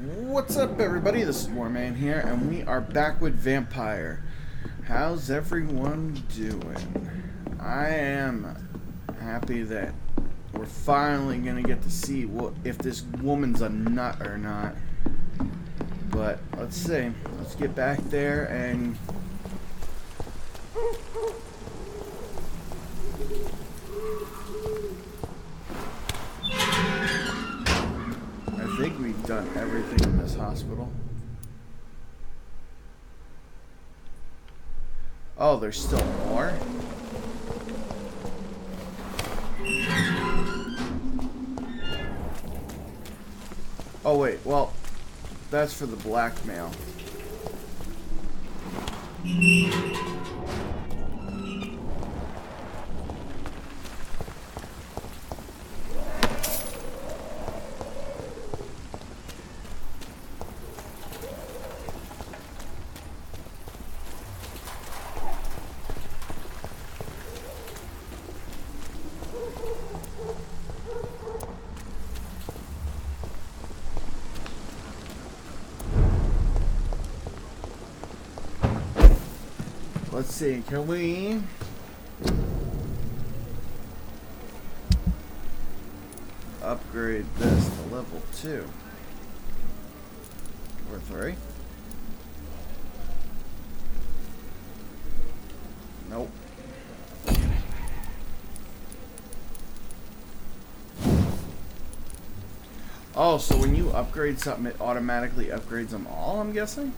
What's up, everybody? This is Warman here, and we are back with Vampyr. How's everyone doing? I am happy that we're finally gonna get to see if this woman's a nut or not. But let's see. Let's get back there and I think we've done everything in this hospital. Oh, there's still more? Oh wait, well, that's for the blackmail. Let's see, can we upgrade this to level 2 or 3? Nope. Oh, so when you upgrade something, it automatically upgrades them all, I'm guessing?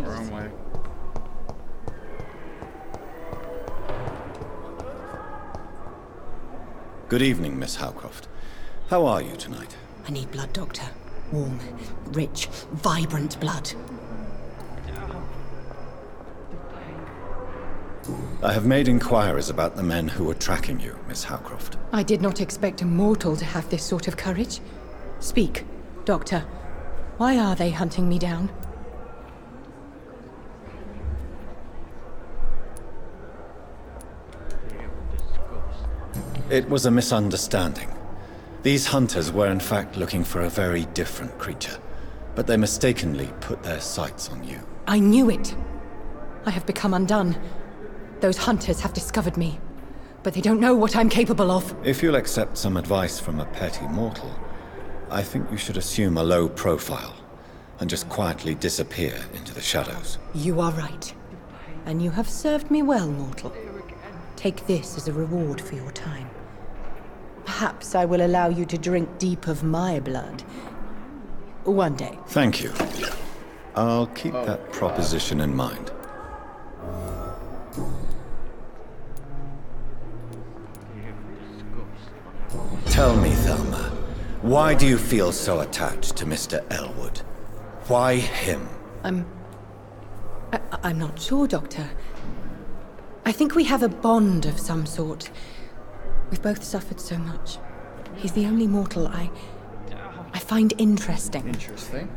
Wrong way. Good evening, Miss Howcroft. How are you tonight? I need blood, Doctor. Warm, rich, vibrant blood. I have made inquiries about the men who were tracking you, Miss Howcroft. I did not expect a mortal to have this sort of courage. Speak, Doctor. Why are they hunting me down? It was a misunderstanding. These hunters were in fact looking for a very different creature, but they mistakenly put their sights on you. I knew it. I have become undone. Those hunters have discovered me, but they don't know what I'm capable of. If you'll accept some advice from a petty mortal, I think you should assume a low profile and just quietly disappear into the shadows. You are right. And you have served me well, mortal. Take this as a reward for your time. Perhaps I will allow you to drink deep of my blood. One day. Thank you. I'll keep that proposition in mind. Tell me, Thelma, why do you feel so attached to Mr. Elwood? Why him? I'm not sure, Doctor. I think we have a bond of some sort. We've both suffered so much. He's the only mortal I find interesting. Interesting.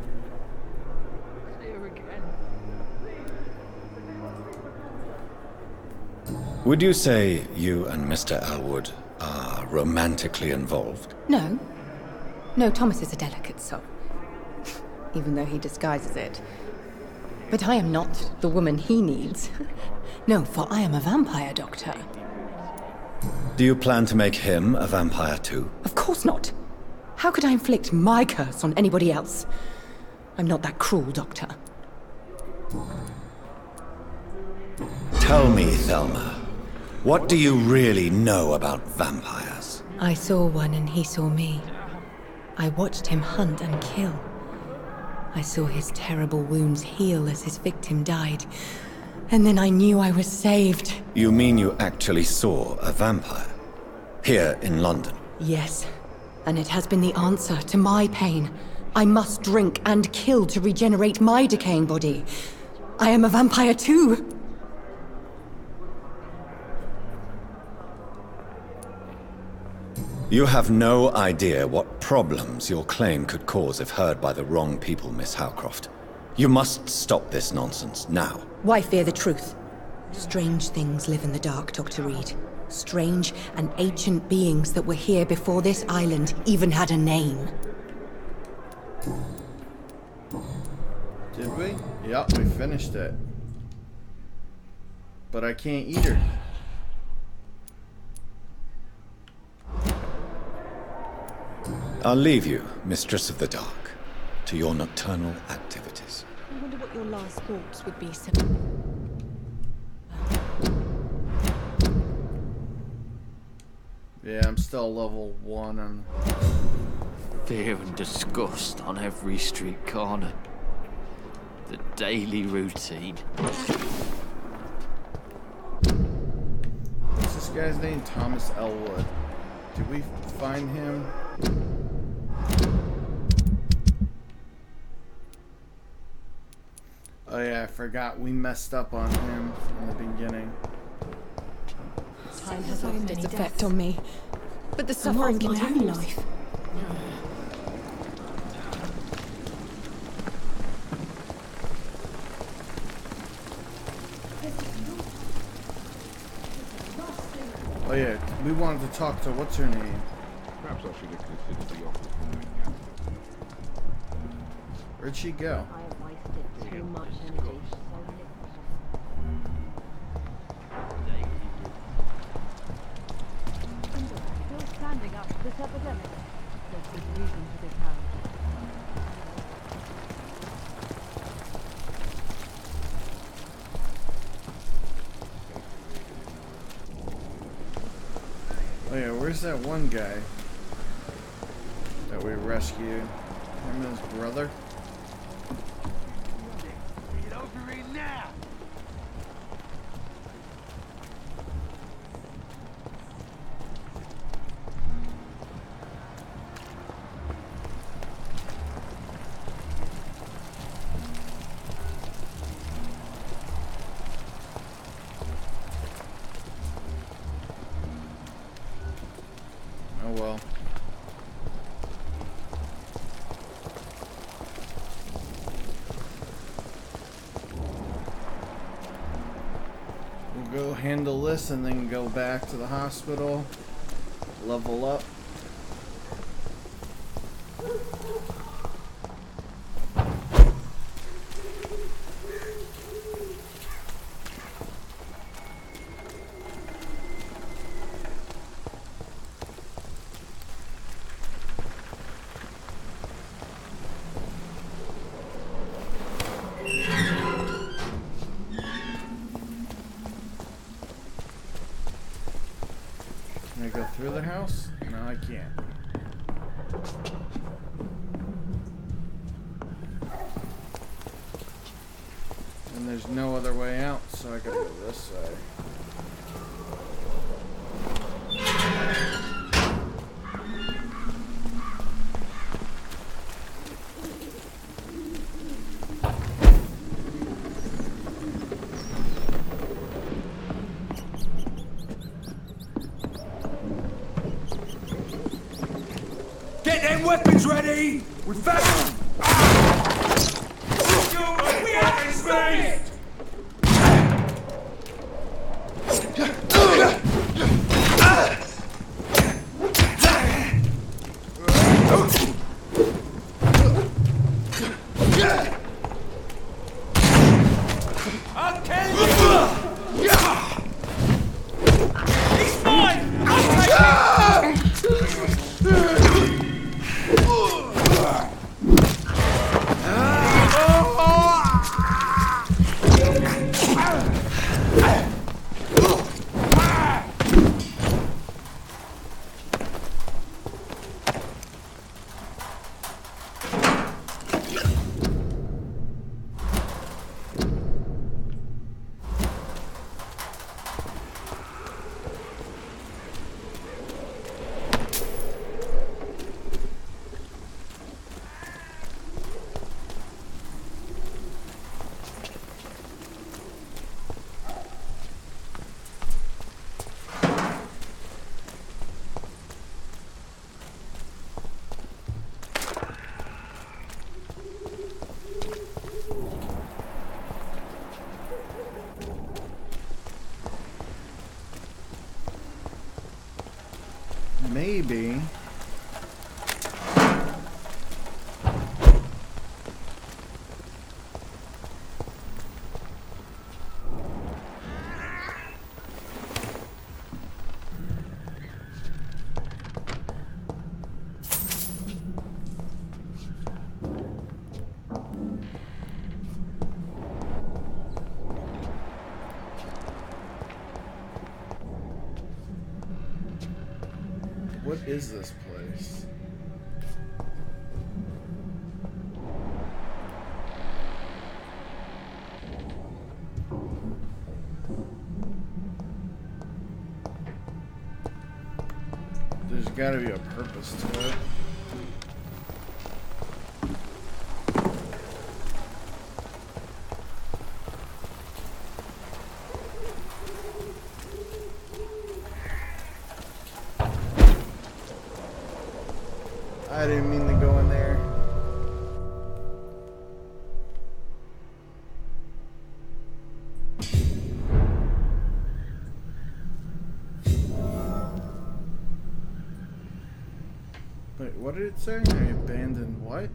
Would you say you and Mr. Elwood are romantically involved? No. No, Thomas is a delicate soul. Even though he disguises it. But I am not the woman he needs. No, for I am a vampire, Doctor. Do you plan to make him a vampire too? Of course not. How could I inflict my curse on anybody else? I'm not that cruel, Doctor. Tell me, Thelma, what do you really know about vampires? I saw one and he saw me. I watched him hunt and kill. I saw his terrible wounds heal as his victim died. And then I knew I was saved. You mean you actually saw a vampire? here in London. Yes, and it has been the answer to my pain. I must drink and kill to regenerate my decaying body. I am a vampire too. You have no idea what problems your claim could cause if heard by the wrong people, Miss Howcroft. You must stop this nonsense now. Why fear the truth? Strange things live in the dark, Dr. Reed. Strange and ancient beings that were here before this island even had a name. Did we? Yep, we finished it. But I can't eat her. I'll leave you, Mistress of the Dark, to your nocturnal activities. I wonder what your last thoughts would be, sir. Yeah, I'm still level 1 on... Fear and disgust on every street corner. The daily routine. What's this guy's name? Thomas Elwood. Did we find him? Oh yeah, I forgot we messed up on him in the beginning. Time has lost its effect on me, but the suffering continues. Oh yeah, we wanted to talk to what's her name? Perhaps I should have considered the offer from doing that. Where'd she go? I have wasted too much energy. Still standing up to this epidemic. There's good reason for this house. Oh yeah, where's that one guy that we rescued? Him and his brother? Get over here now! Oh well. We'll go handle this and then go back to the hospital, level up. Can I go through the house? No, I can't. And there's no other way out, so I gotta go this side. Get them weapons ready! We found them! We have in space! I'll kill you! He's mine! I'll take him! maybe... What is this place? There's gotta be a purpose to it. I didn't mean to go in there. Wait, what did it say? I abandoned what?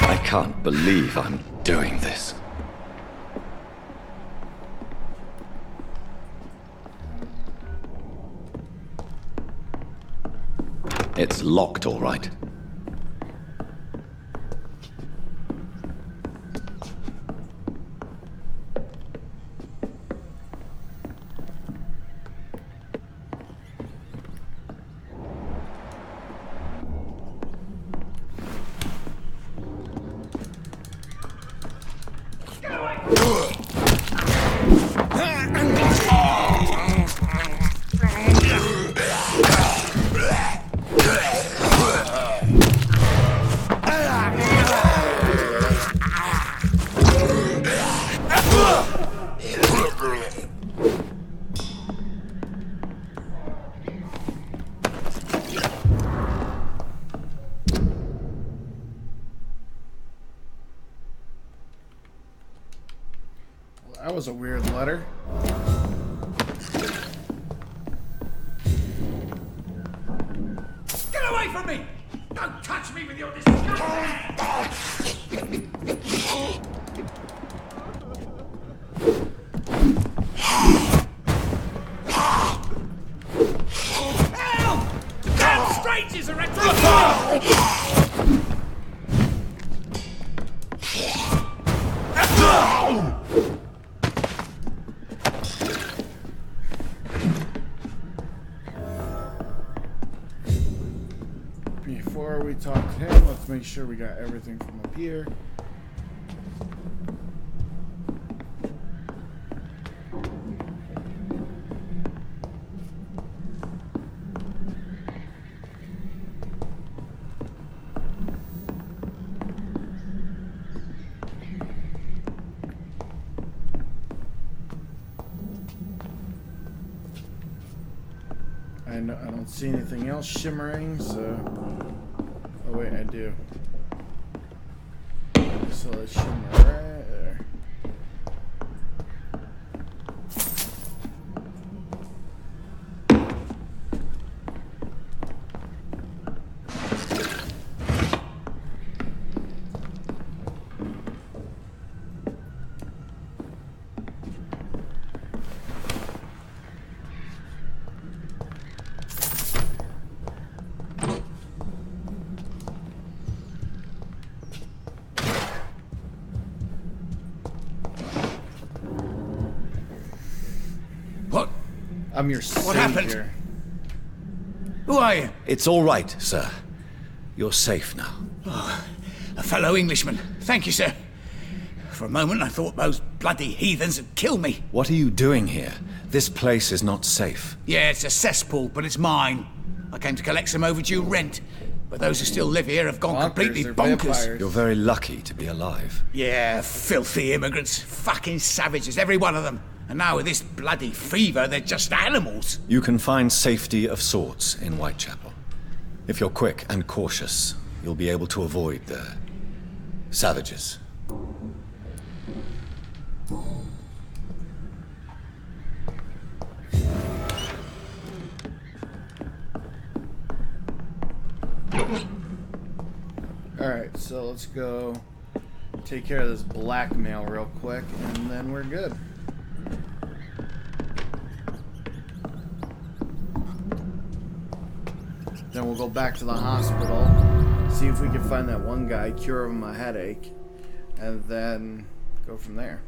I can't believe I'm doing this. It's locked, all right. That was a weird letter. Get away from me! Don't touch me with your disgusting hands! Help! Damn strangers are attacking! Before we talk to him, let's make sure we got everything from up here. I don't see anything else shimmering, so... Oh wait, I do. So let's shimmer right there. I'm your savior. What happened? Who are you? It's all right, sir. You're safe now. Oh, a fellow Englishman. Thank you, sir. For a moment, I thought those bloody heathens would kill me. What are you doing here? This place is not safe. Yeah, it's a cesspool, but it's mine. I came to collect some overdue rent, but those who still live here have gone completely they're bonkers. vampires. You're very lucky to be alive. Yeah, filthy immigrants. Fucking savages, every one of them. And now with this bloody fever, they're just animals. You can find safety of sorts in Whitechapel. If you're quick and cautious, you'll be able to avoid the savages. Alright, so let's go take care of this blackmail real quick, and then we're good. Then we'll go back to the hospital, see if we can find that one guy, cure him a headache, and then go from there.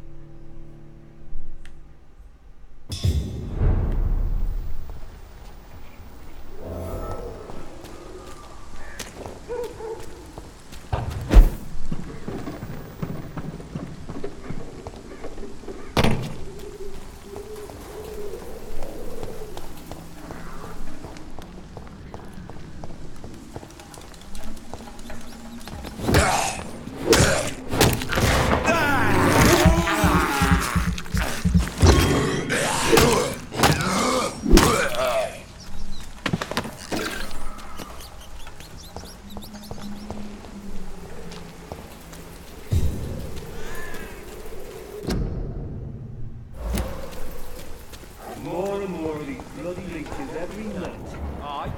More and more of these bloody leeches every night. Aye.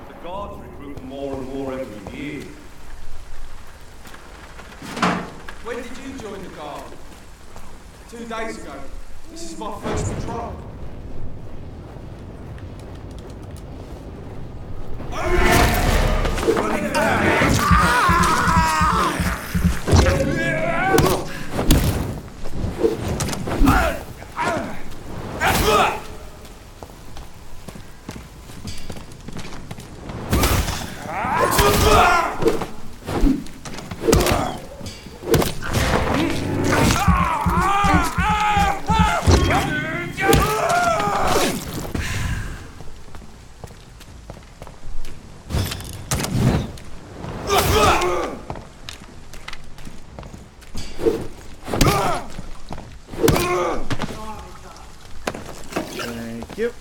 The guards recruit more and more every year. When did you join the guard? 2 days ago. This is my first patrol. Thank you.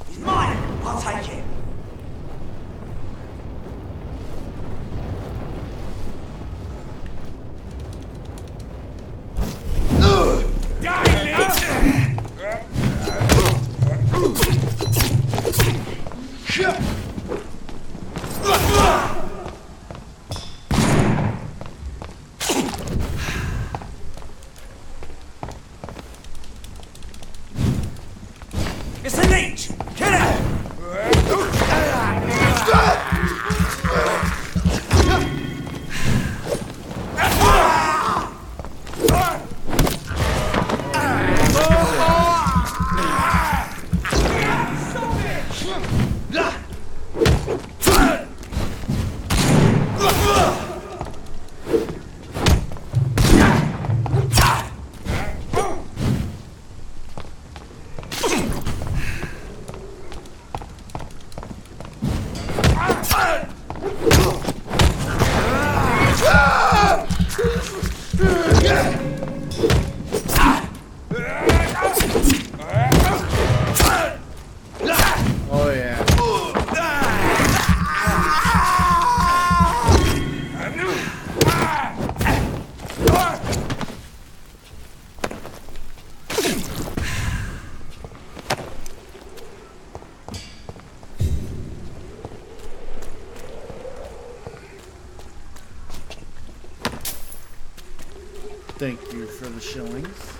It's mine. I'll take it. It's a leech! Kill it! Oh yeah. Thank you for the shillings.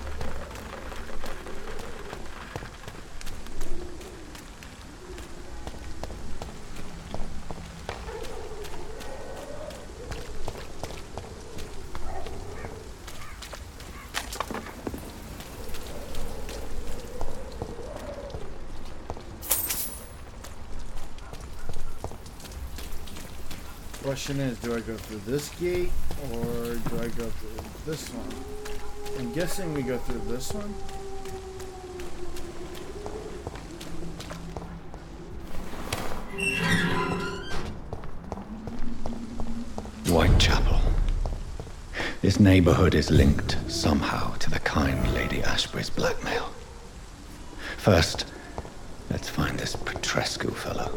Question is, do I go through this gate or do I go through this one? I'm guessing we go through this one. Whitechapel. This neighborhood is linked somehow to the kind Lady Ashbury's blackmail. First, let's find this Petrescu fellow.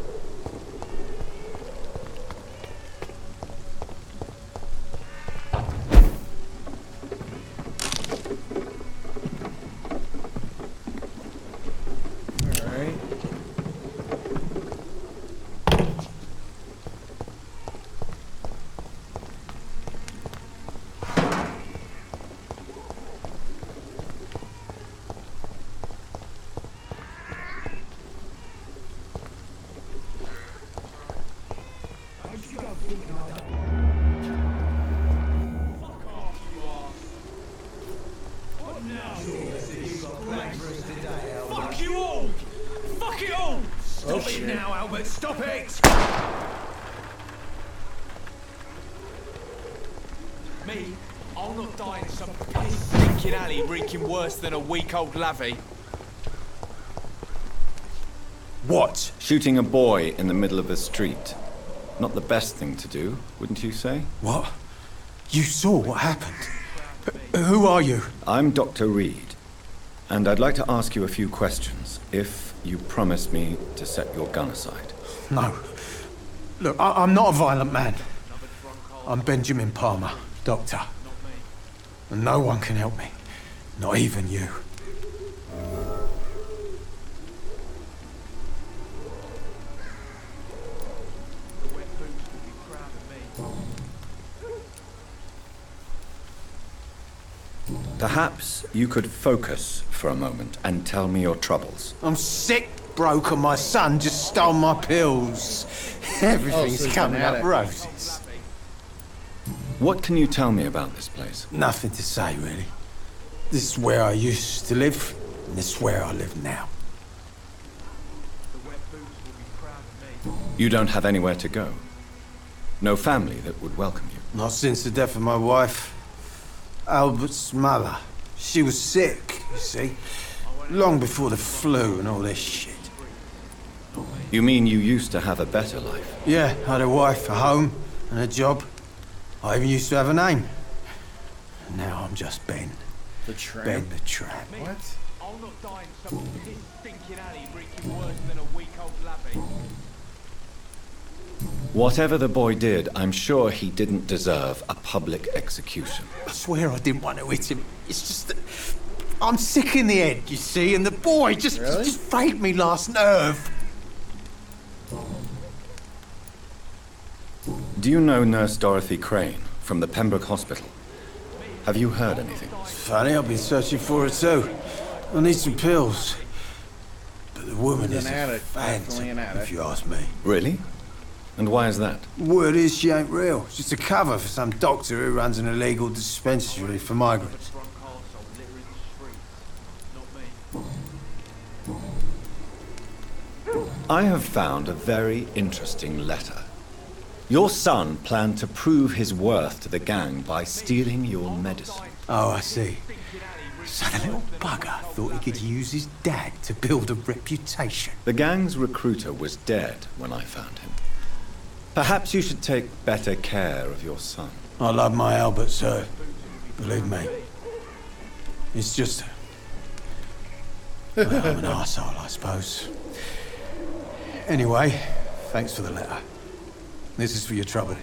Alright. Fuck you all! Fuck it all! Stop shit. it now, Albert! Stop it! Me? I'll not die in some piss-stinking alley reeking worse than a week-old lavvy. What? Shooting a boy in the middle of the street. Not the best thing to do, wouldn't you say? What? You saw what happened? Who are you? I'm Dr. Reed, and I'd like to ask you a few questions, if you promise me to set your gun aside. No. Look, I'm not a violent man. I'm Benjamin Palmer, doctor. And no one can help me. Not even you. Perhaps you could focus for a moment and tell me your troubles. I'm sick, broke, and my son just stole my pills. Everything's he's coming an up addict. roses. What can you tell me about this place? Nothing to say, really. This is where I used to live, and this is where I live now. You don't have anywhere to go. No family that would welcome you. Not since the death of my wife, Albert's mother. She was sick, you see. Long before the flu and all this shit. You mean you used to have a better life? Yeah, I had a wife, a home, and a job. I even used to have a name. And now I'm just Ben. The tramp. Ben the Tramp. What? I'll not die in some piss-stinking alley reeking worse than a week-old lavvy. Whatever the boy did, I'm sure he didn't deserve a public execution. I swear I didn't want to hit him. It's just that I'm sick in the head, you see, and the boy just frayed me last nerve. Do you know Nurse Dorothy Crane from the Pembroke Hospital? Have you heard anything? It's funny, I've been searching for her too. I need some pills. But the woman He's is an a addict, definitely phantom, an addict. if you ask me. Really? And why is that? Word is she ain't real. It's just a cover for some doctor who runs an illegal dispensary for migrants. I have found a very interesting letter. Your son planned to prove his worth to the gang by stealing your medicine. Oh, I see. So the little bugger thought he could use his dad to build a reputation. The gang's recruiter was dead when I found him. Perhaps you should take better care of your son. I love my Albert, sir. Believe me. It's just... well, I'm an arsehole, I suppose. Anyway, thanks for the letter. This is for your trouble.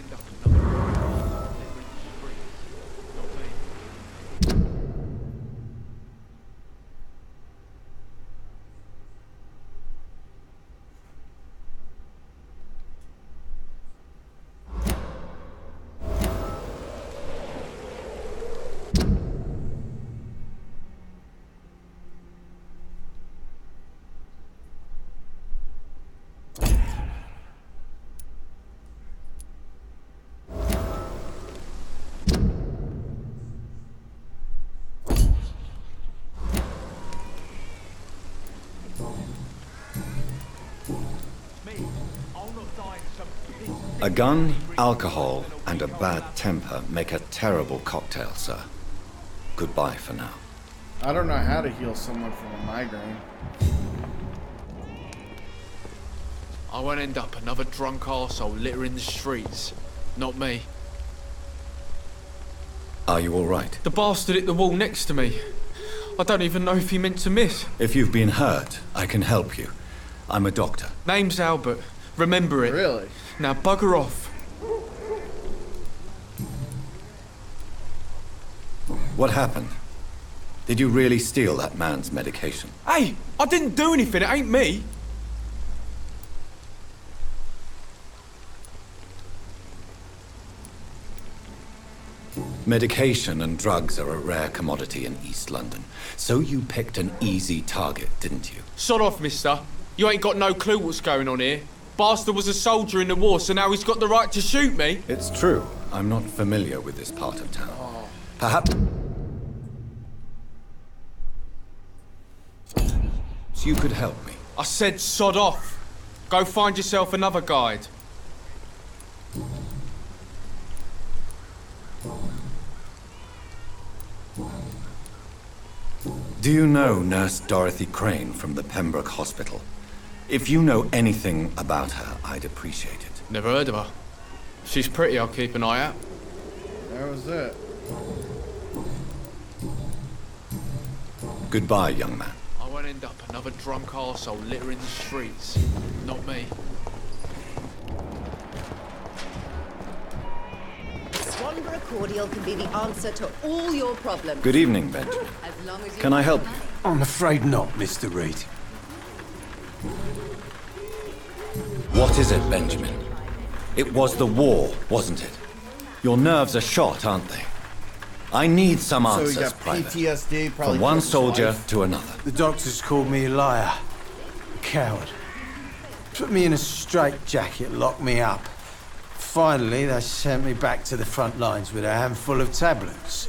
A gun, alcohol, and a bad temper make a terrible cocktail, sir. Goodbye for now. I don't know how to heal someone from a migraine. I won't end up another drunk arsehole littering the streets. Not me. Are you all right? The bastard hit the wall next to me. I don't even know if he meant to miss. If you've been hurt, I can help you. I'm a doctor. Name's Albert. Remember it. Really? Now bugger off. What happened? Did you really steal that man's medication? Hey, I didn't do anything. It ain't me. Medication and drugs are a rare commodity in East London. So you picked an easy target, didn't you? Sod off, mister. You ain't got no clue what's going on here. Bastard was a soldier in the war, so now he's got the right to shoot me. It's true. I'm not familiar with this part of town. Perhaps you could help me. I said sod off. Go find yourself another guide. Do you know Nurse Dorothy Crane from the Pembroke Hospital? If you know anything about her, I'd appreciate it. Never heard of her. She's pretty, I'll keep an eye out. That was it. Goodbye, young man. I won't end up another drunk arsehole littering the streets. Not me. Swanborough cordial can be the answer to all your problems. Good evening, Benjamin. As long as you Can I help you? I'm afraid not, Mr. Reed. What is it, Benjamin? It was the war, wasn't it? Your nerves are shot, aren't they? I need some So he answers, got Private. PTSD, probably From one killed his soldier wife. to another. The doctors called me a liar. A coward. Put me in a straitjacket, locked me up. Finally, they sent me back to the front lines with a handful of tablets.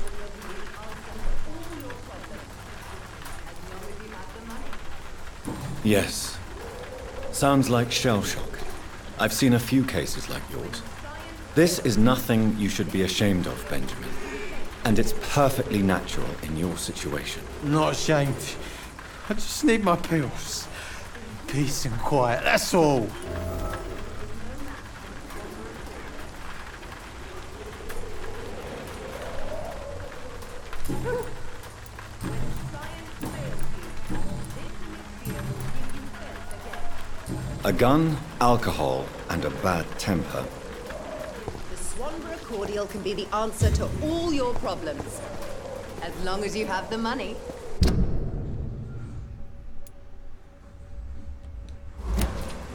Yes. Sounds like shell shock. I've seen a few cases like yours. This is nothing you should be ashamed of, Benjamin. And it's perfectly natural in your situation. Not ashamed. I just need my pills. Peace and quiet, that's all. A gun, alcohol, and a bad temper. The Swanborough cordial can be the answer to all your problems. As long as you have the money.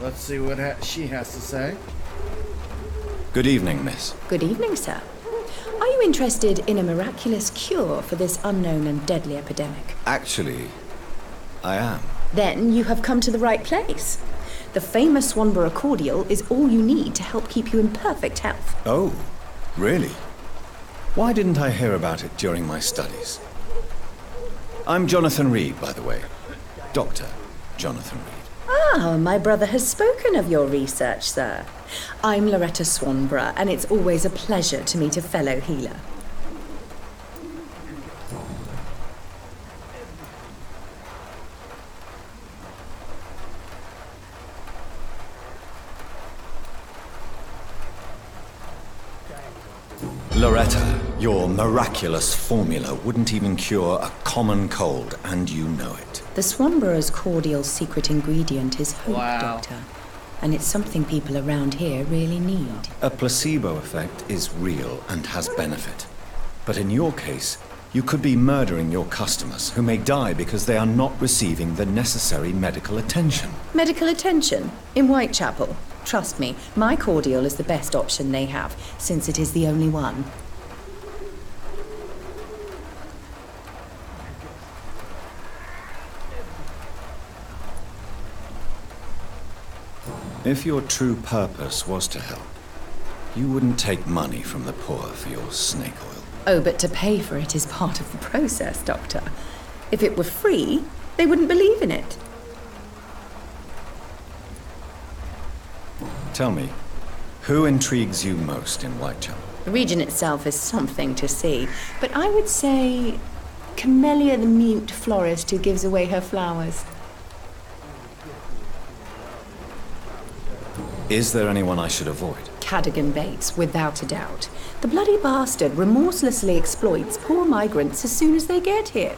Let's see what she has to say. Good evening, miss. Good evening, sir. Are you interested in a miraculous cure for this unknown and deadly epidemic? Actually, I am. Then you have come to the right place. The famous Swanborough cordial is all you need to help keep you in perfect health. Oh, really? Why didn't I hear about it during my studies? I'm Jonathan Reed, by the way. Dr. Jonathan Reed. Ah, my brother has spoken of your research, sir. I'm Loretta Swanborough, and it's always a pleasure to meet a fellow healer. Loretta, your miraculous formula wouldn't even cure a common cold, and you know it. The Swanborough's cordial's secret ingredient is hope, Doctor. And it's something people around here really need. A placebo effect is real and has benefit. But in your case, you could be murdering your customers who may die because they are not receiving the necessary medical attention. Medical attention? In Whitechapel? Trust me, my cordial is the best option they have, since it is the only one. If your true purpose was to help, you wouldn't take money from the poor for your snake oil. Oh, but to pay for it is part of the process, Doctor. If it were free, they wouldn't believe in it. Tell me, who intrigues you most in Whitechapel? The region itself is something to see, but I would say Camellia the mute florist who gives away her flowers. Is there anyone I should avoid? Cadogan Bates, without a doubt. The bloody bastard remorselessly exploits poor migrants as soon as they get here.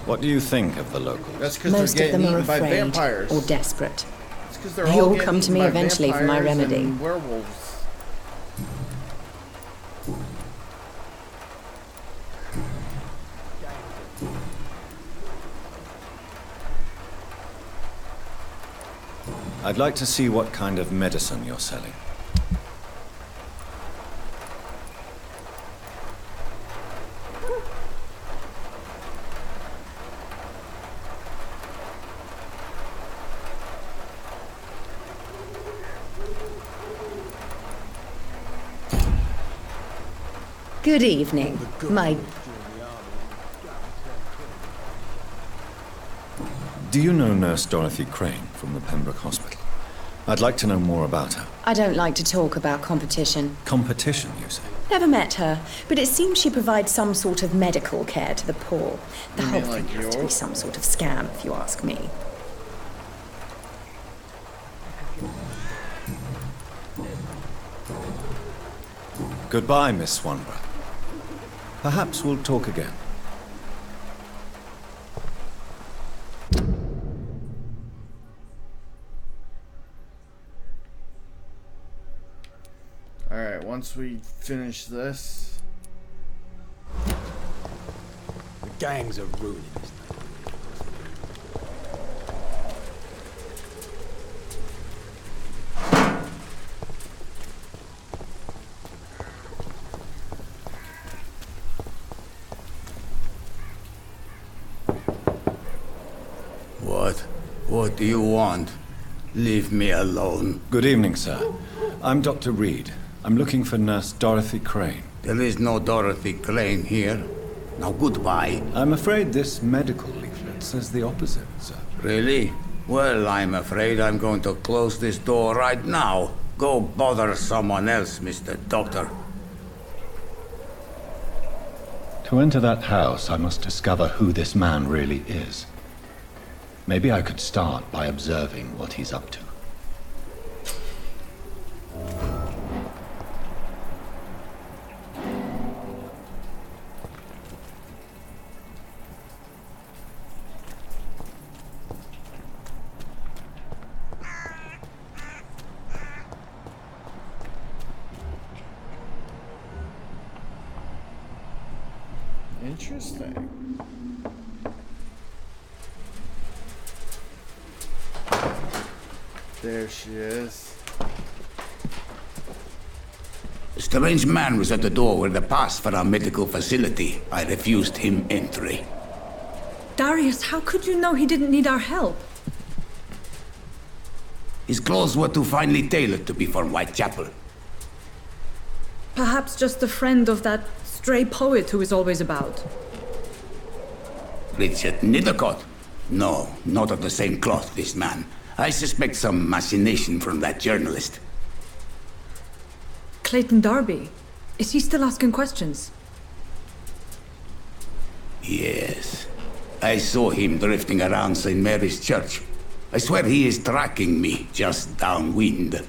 What do you think of the locals? That's because Most they're of getting them are eaten by afraid vampires. or desperate. It's because they're They all getting come to eaten me by eventually for my vampires remedy. and werewolves. I'd like to see what kind of medicine you're selling. Good evening, my... Do you know Nurse Dorothy Crane from the Pembroke Hospital? I'd like to know more about her. I don't like to talk about competition. Competition, you say? Never met her, but it seems she provides some sort of medical care to the poor. The whole thing has to be some sort of scam, if you ask me. Goodbye, Miss Swanborough. Perhaps we'll talk again. Alright, once we finish this... The gangs are ruining this thing. What do you want? Leave me alone. Good evening, sir. I'm Dr. Reed. I'm looking for Nurse Dorothy Crane. There is no Dorothy Crane here. Now goodbye. I'm afraid this medical leaflet says the opposite, sir. Really? Well, I'm afraid I'm going to close this door right now. Go bother someone else, Mr. Doctor. To enter that house, I must discover who this man really is. Maybe I could start by observing what he's up to. Interesting. There she is. A strange man was at the door with a pass for our medical facility. I refused him entry. Darius, how could you know he didn't need our help? His clothes were too finely tailored to be from Whitechapel. Perhaps just a friend of that stray poet who is always about. Richard Nithercott? No, not of the same cloth, this man. I suspect some machination from that journalist. Clayton Darby. Is he still asking questions? Yes. I saw him drifting around St. Mary's Church. I swear he is tracking me just downwind.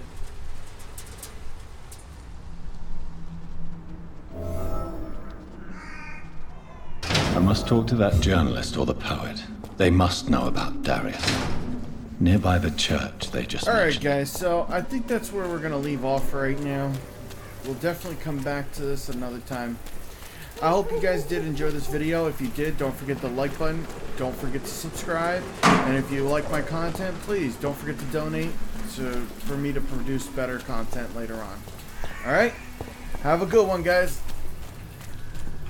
I must talk to that journalist or the poet. They must know about Darius. Nearby the church they just Alright mentioned. guys, so I think that's where we're going to leave off right now. We'll definitely come back to this another time. I hope you guys did enjoy this video. If you did, don't forget the like button. Don't forget to subscribe. And if you like my content, please don't forget to donate for me to produce better content later on. Alright? Have a good one, guys.